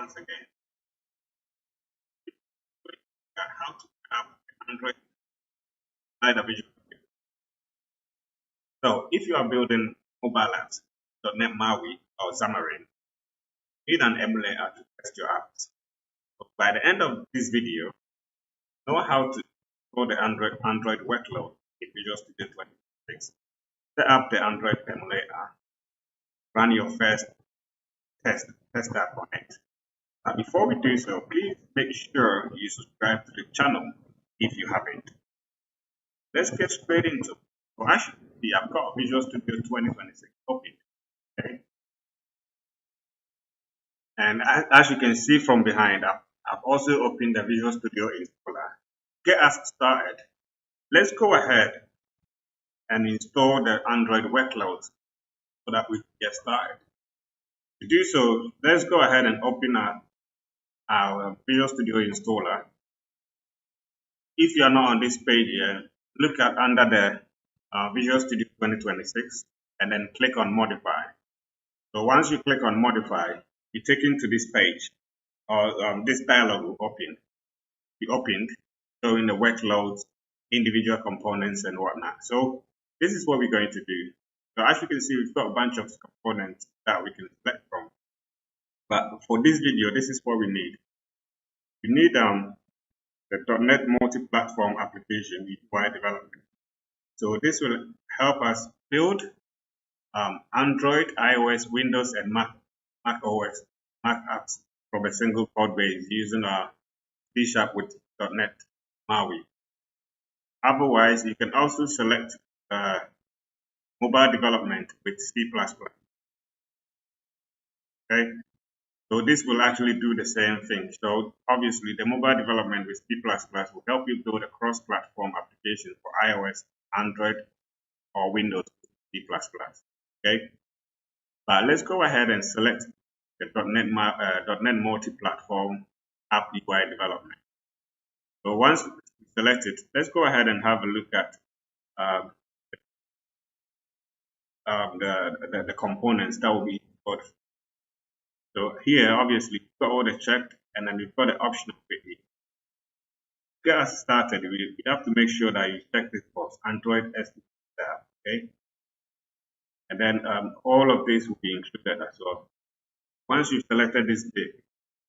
once again at how to set up Android side of Visual Studio. So if you are building mobile apps, .NET MAUI or Xamarin, you need an emulator to test your apps. So by the end of this video, know how to install the Android workload in Visual Studio 2026. Set up the Android emulator, run your first test app on it. Now, before we do so, please make sure you subscribe to the channel if you haven't. Let's get straight into it. So as you can see, I've got Visual Studio 2026 open. Okay? And as you can see from behind, I've also opened the Visual Studio installer. Get us started. Let's go ahead and install the Android workloads so that we can get started. To do so, let's go ahead and open our Visual Studio installer. If you are not on this page here, look at under the Visual Studio 2026 and then click on Modify. So once you click on Modify, you're taken to this page, or this dialog will be opened, showing the workloads, individual components, and whatnot. So this is what we're going to do. So as you can see, we've got a bunch of components that we can select from. But for this video, this is what we need. We need the .NET multi-platform application UI development. So this will help us build Android, iOS, Windows, and Mac apps from a single code base using C# with .NET MAUI. Otherwise, you can also select mobile development with C++. Okay, so this will actually do the same thing. So obviously, the mobile development with C++ will help you build a cross-platform application for iOS, Android, or Windows with C++. Okay, but let's go ahead and select the .NET multi-platform app UI development. So once we select it, let's go ahead and have a look at the components that will be installed. So here, obviously, we've got all the checked, and then we've got the optional quickly. To get us started, we have to make sure that you check this box, Android SDK, okay? And then all of this will be included as well. Once you've selected this bit,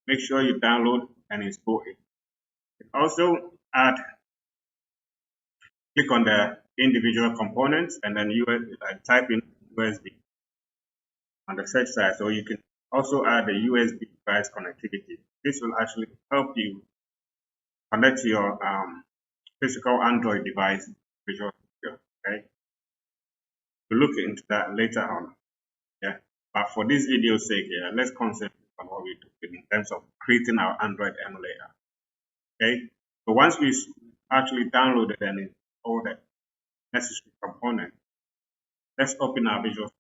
make sure you download and install it. Also click on the individual components and then type in USB on the search side. So you can also add the USB device connectivity. This will actually help you connect to your physical Android device Visual Studio. Okay, we'll look into that later on. Yeah, but for this video's sake, let's concentrate on what we do in terms of creating our Android emulator. Okay, so once we actually downloaded and installed the necessary components, let's open our Visual Studio.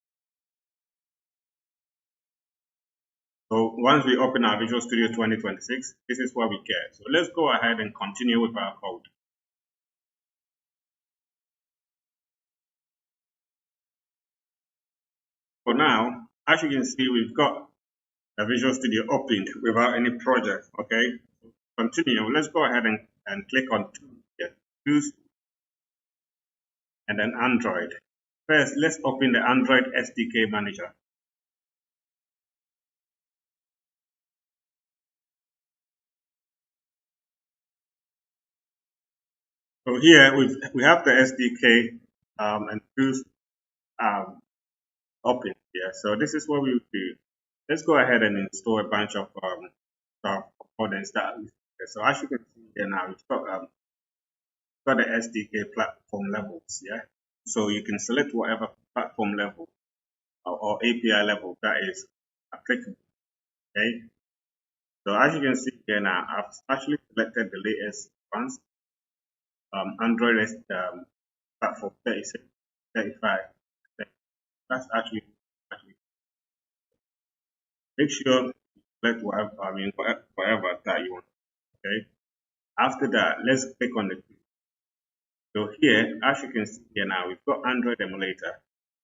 So once we open our Visual Studio 2026, this is what we get. So let's go ahead and continue with our code. For now, as you can see, we've got the Visual Studio opened without any project. Okay, continue. Let's go ahead and click on Tools and then Android. First, let's open the Android SDK Manager. So here we have the SDK and tools open here. So this is what we will do. Let's go ahead and install a bunch of components that we. So as you can see here now, we've got the SDK platform levels. Yeah. So you can select whatever platform level or API level that is applicable. Okay. So as you can see here now, I've actually selected the latest ones. Android platform 36, 35. That's actually make sure you select whatever that you want. Okay. After that, let's click on the. So here, as you can see here now, we've got Android Emulator.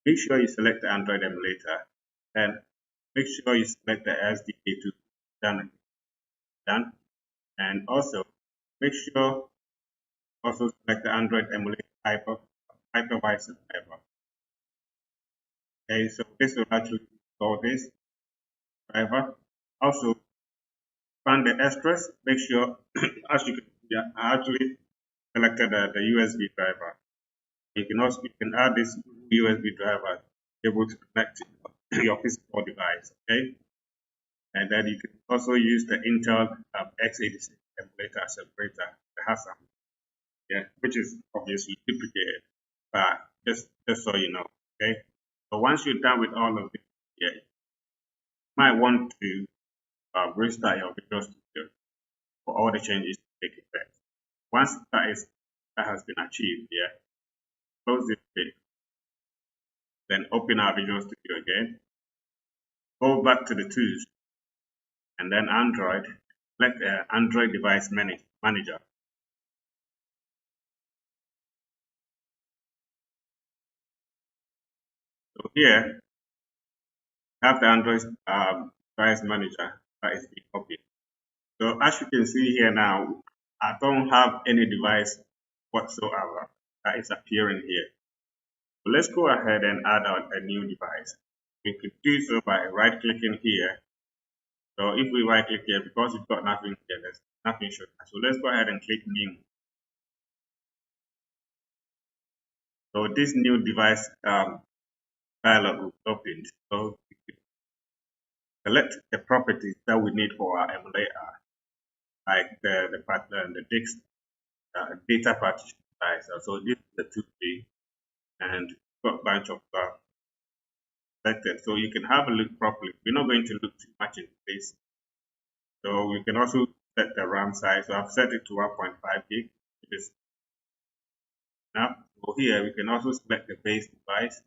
Make sure you select the Android Emulator, and make sure you select the SDK to done done. And also make sure also select the Android Emulator hypervisor driver. Okay, so this will actually install this driver. Also find the extras. Make sure as you can see, I actually selected the USB driver. You can add this USB driver able to connect to your physical device. Okay, and then you can also use the Intel x86 emulator separator, the HASM, which is obviously duplicated, but just so you know. Okay, so once you're done with all of this, you might want to restart your Visual Studio for all the changes to take effect. Once that has been achieved, close this page, then open our Visual Studio again, go back to the tools, and then Android, select Android Device Manager. So here, have the Android Device Manager that is being copied. So as you can see here now, I don't have any device whatsoever that is appearing here. So let's go ahead and add a new device. We could do so by right-clicking here. So if we right-click here, because we've got nothing here, there's nothing showing. So let's go ahead and click New. So this new device dialog will be opened. So we can select the properties that we need for our emulator, like the disk data partition size. So this is the 2D, and got a bunch of selected. So you can have a look properly. We're not going to look too much into this. So we can also set the RAM size. So I've set it to 1.5 gig. It is enough. So here we can also select the base device.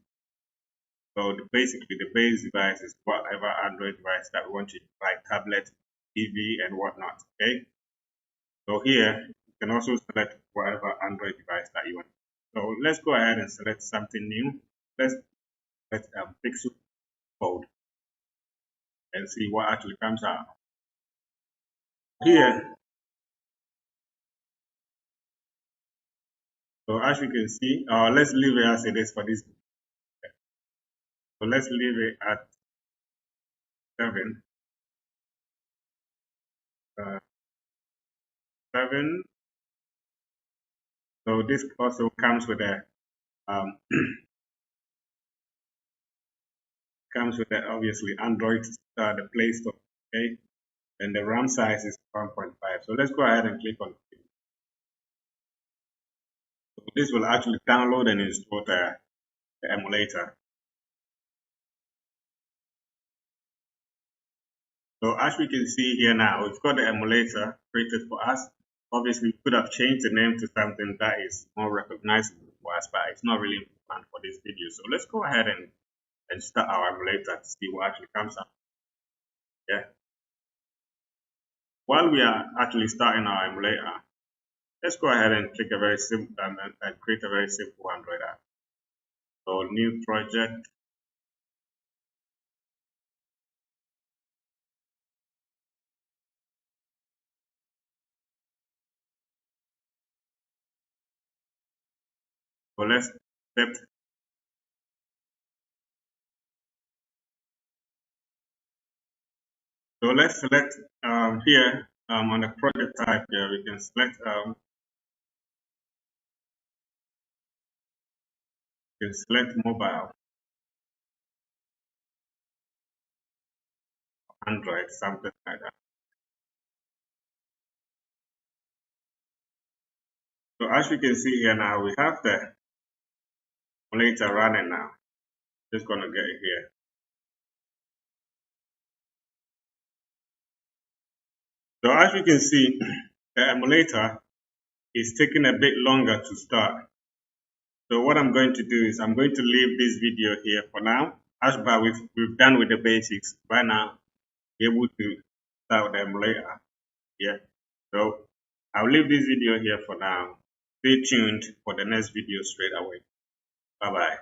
So basically the base device is whatever Android device that we want to use, like tablet, TV, and whatnot. Okay. So here you can also select whatever Android device that you want. So let's go ahead and select something new. Let's Pixel code and see what actually comes out. Here, so as you can see, let's leave it as it is for this. So let's leave it at 7. 7. So this also comes with a obviously Android the Play Store. Okay, and the RAM size is 1.5. So let's go ahead and click on it. So this will actually download and install the emulator. So as we can see here now, we've got the emulator created for us. Obviously, we could have changed the name to something that is more recognizable for us, but it's not really important for this video. So let's go ahead and start our emulator to see what actually comes up. While we are actually starting our emulator, let's go ahead and click a very simple and create a very simple Android app. So new project. So let's accept. So let's select here on the project type here, we can select mobile, Android, something like that. So as you can see here now, we have the emulator running now. Just gonna get it here. So as you can see, the emulator is taking a bit longer to start. So what I'm going to do is I'm going to leave this video here for now. As by we've done with the basics, by now be able to start the emulator. So I'll leave this video here for now. Stay tuned for the next video straight away. Bye bye.